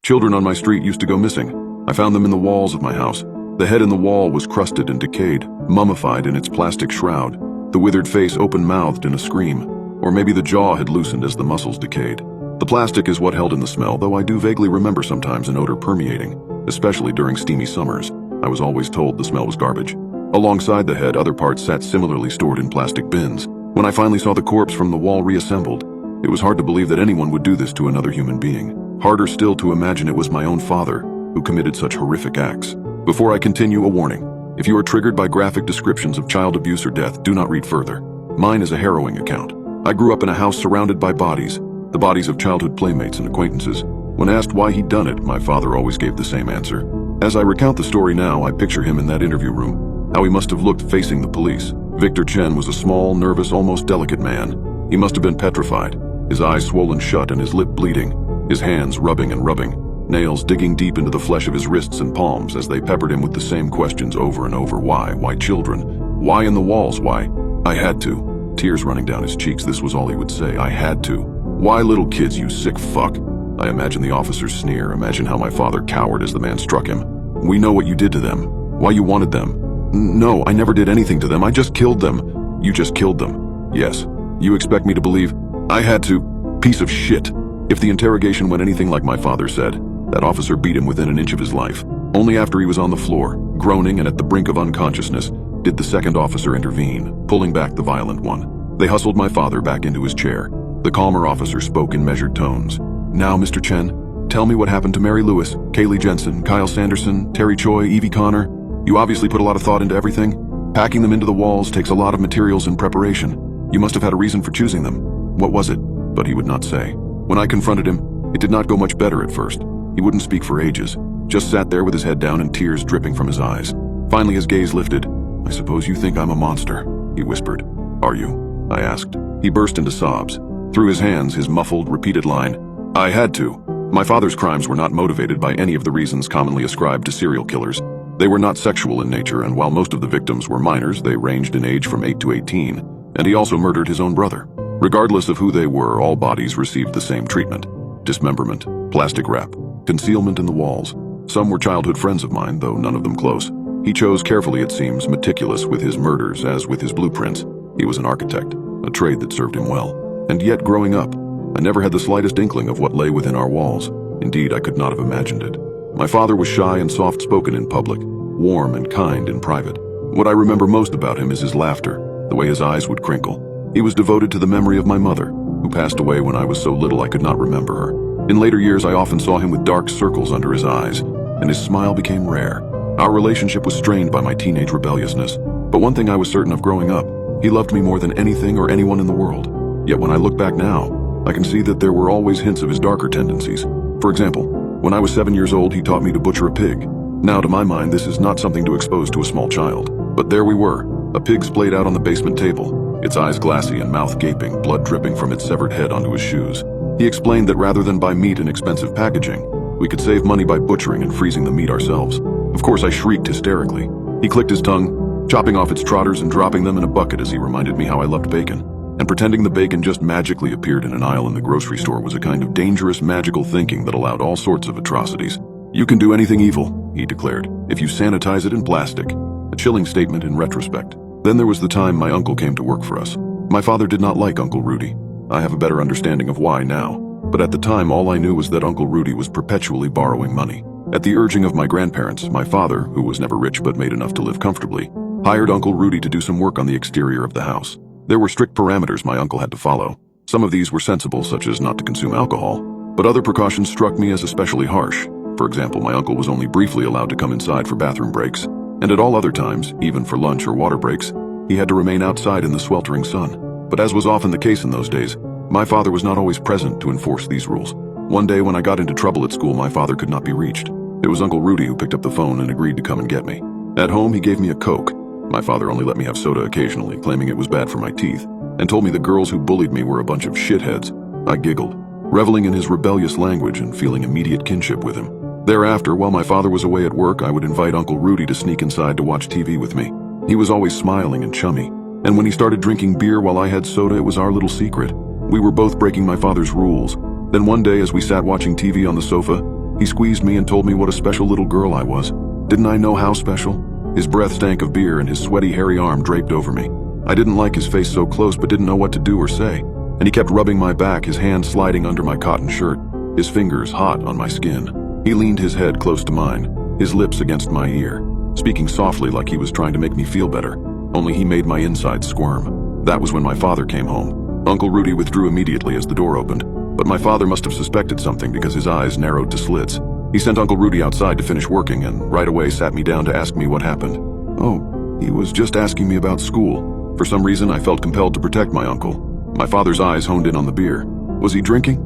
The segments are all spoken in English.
Children on my street used to go missing. I found them in the walls of my house. The head in the wall was crusted and decayed, mummified in its plastic shroud, the withered face open-mouthed in a scream, or maybe the jaw had loosened as the muscles decayed. The plastic is what held in the smell, though I do vaguely remember sometimes an odor permeating, especially during steamy summers. I was always told the smell was garbage. Alongside the head, other parts sat similarly stored in plastic bins. When I finally saw the corpse from the wall reassembled, it was hard to believe that anyone would do this to another human being. Harder still to imagine it was my own father who committed such horrific acts. Before I continue, a warning. If you are triggered by graphic descriptions of child abuse or death, do not read further. Mine is a harrowing account. I grew up in a house surrounded by bodies, the bodies of childhood playmates and acquaintances. When asked why he'd done it, my father always gave the same answer. As I recount the story now, I picture him in that interview room, how he must have looked facing the police. Victor Chen was a small, nervous, almost delicate man. He must have been petrified, his eyes swollen shut and his lip bleeding, his hands rubbing and rubbing, nails digging deep into the flesh of his wrists and palms as they peppered him with the same questions over and over. Why? Why children? Why in the walls? Why? I had to. Tears running down his cheeks, this was all he would say. I had to. Why little kids, you sick fuck? I imagine the officer's sneer, imagine how my father cowered as the man struck him. We know what you did to them. Why you wanted them. No, I never did anything to them. I just killed them. You just killed them. Yes. You expect me to believe? I had to. Piece of shit. If the interrogation went anything like my father said, that officer beat him within an inch of his life. Only after he was on the floor, groaning and at the brink of unconsciousness, did the second officer intervene, pulling back the violent one. They hustled my father back into his chair. The calmer officer spoke in measured tones. Now, Mr. Chen, tell me what happened to Mary Lewis, Kaylee Jensen, Kyle Sanderson, Terry Choi, Evie Connor. You obviously put a lot of thought into everything. Packing them into the walls takes a lot of materials and preparation. You must have had a reason for choosing them. What was it? But he would not say. When I confronted him, it did not go much better at first. He wouldn't speak for ages, just sat there with his head down and tears dripping from his eyes. Finally his gaze lifted. I suppose you think I'm a monster, he whispered. Are you? I asked. He burst into sobs. Through his hands, his muffled, repeated line, I had to. My father's crimes were not motivated by any of the reasons commonly ascribed to serial killers. They were not sexual in nature, and while most of the victims were minors, they ranged in age from 8 to 18, and he also murdered his own brother. Regardless of who they were, all bodies received the same treatment. Dismemberment, plastic wrap, concealment in the walls. Some were childhood friends of mine, though none of them close. He chose carefully, it seems, meticulous with his murders as with his blueprints. He was an architect, a trade that served him well. And yet, growing up, I never had the slightest inkling of what lay within our walls. Indeed, I could not have imagined it. My father was shy and soft-spoken in public, warm and kind in private. What I remember most about him is his laughter, the way his eyes would crinkle. He was devoted to the memory of my mother, who passed away when I was so little I could not remember her. In later years, I often saw him with dark circles under his eyes, and his smile became rare. Our relationship was strained by my teenage rebelliousness, but one thing I was certain of growing up, he loved me more than anything or anyone in the world. Yet when I look back now, I can see that there were always hints of his darker tendencies. For example, when I was 7 years old, he taught me to butcher a pig. Now, to my mind, this is not something to expose to a small child. But there we were, a pig splayed out on the basement table, its eyes glassy and mouth gaping, blood dripping from its severed head onto his shoes. He explained that rather than buy meat in expensive packaging, we could save money by butchering and freezing the meat ourselves. Of course, I shrieked hysterically. He clicked his tongue, chopping off its trotters and dropping them in a bucket as he reminded me how I loved bacon. And pretending the bacon just magically appeared in an aisle in the grocery store was a kind of dangerous, magical thinking that allowed all sorts of atrocities. You can do anything evil, he declared, if you sanitize it in plastic. A chilling statement in retrospect. Then there was the time my uncle came to work for us. My father did not like Uncle Rudy. I have a better understanding of why now, but at the time all I knew was that Uncle Rudy was perpetually borrowing money. At the urging of my grandparents, my father, who was never rich but made enough to live comfortably, hired Uncle Rudy to do some work on the exterior of the house. There were strict parameters my uncle had to follow. Some of these were sensible, such as not to consume alcohol, but other precautions struck me as especially harsh. For example, my uncle was only briefly allowed to come inside for bathroom breaks, and at all other times, even for lunch or water breaks, he had to remain outside in the sweltering sun. But as was often the case in those days, my father was not always present to enforce these rules. One day when I got into trouble at school, my father could not be reached. It was Uncle Rudy who picked up the phone and agreed to come and get me. At home, he gave me a Coke. My father only let me have soda occasionally, claiming it was bad for my teeth, and told me the girls who bullied me were a bunch of shitheads. I giggled, reveling in his rebellious language and feeling immediate kinship with him. Thereafter, while my father was away at work, I would invite Uncle Rudy to sneak inside to watch TV with me. He was always smiling and chummy, and when he started drinking beer while I had soda, it was our little secret. We were both breaking my father's rules. Then one day, as we sat watching TV on the sofa, He squeezed me and told me what a special little girl I was. Didn't I know how special? His breath stank of beer and his sweaty, hairy arm draped over me. I didn't like his face so close but didn't know what to do or say. And he kept rubbing my back, his hand sliding under my cotton shirt, his fingers hot on my skin. He leaned his head close to mine, his lips against my ear, speaking softly like he was trying to make me feel better. Only he made my insides squirm. That was when my father came home. Uncle Rudy withdrew immediately as the door opened, but my father must have suspected something because his eyes narrowed to slits. He sent Uncle Rudy outside to finish working and right away sat me down to ask me what happened. Oh, he was just asking me about school. For some reason, I felt compelled to protect my uncle. My father's eyes honed in on the beer. Was he drinking?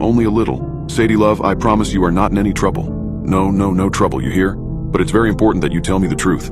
Only a little. Sadie, love, I promise you are not in any trouble. No trouble, you hear? But it's very important that you tell me the truth.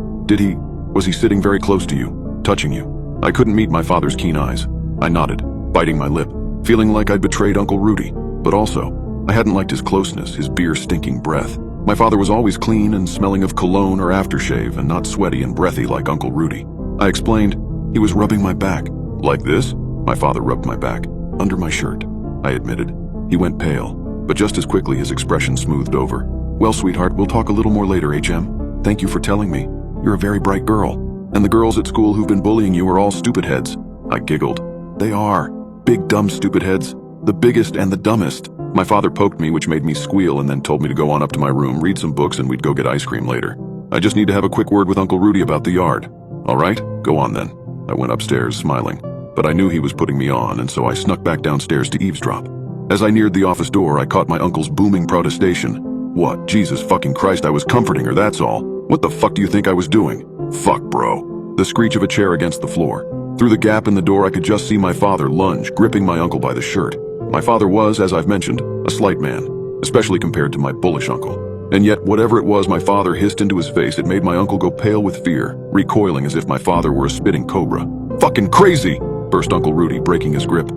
Was he sitting very close to you, touching you? I couldn't meet my father's keen eyes. I nodded, biting my lip, feeling like I'd betrayed Uncle Rudy. But also, I hadn't liked his closeness, his beer-stinking breath. My father was always clean and smelling of cologne or aftershave and not sweaty and breathy like Uncle Rudy. I explained, he was rubbing my back. Like this? My father rubbed my back, under my shirt. I admitted. He went pale, but just as quickly his expression smoothed over. Well, sweetheart, we'll talk a little more later, HM. Thank you for telling me. You're a very bright girl. And the girls at school who've been bullying you are all stupid heads. I giggled. They are. Big, dumb stupid heads. The biggest and the dumbest. My father poked me, which made me squeal, and then told me to go on up to my room, read some books, and we'd go get ice cream later. I just need to have a quick word with Uncle Rudy about the yard. All right? Go on then. I went upstairs, smiling. But I knew he was putting me on, and so I snuck back downstairs to eavesdrop. As I neared the office door, I caught my uncle's booming protestation. What? Jesus fucking Christ, I was comforting her, that's all. What the fuck do you think I was doing? Fuck, bro. The screech of a chair against the floor. Through the gap in the door, I could just see my father lunge, gripping my uncle by the shirt. My father was, as I've mentioned, a slight man, especially compared to my bullish uncle. And yet, whatever it was my father hissed into his face, it made my uncle go pale with fear, recoiling as if my father were a spitting cobra. Fucking crazy! Burst Uncle Rudy, breaking his grip.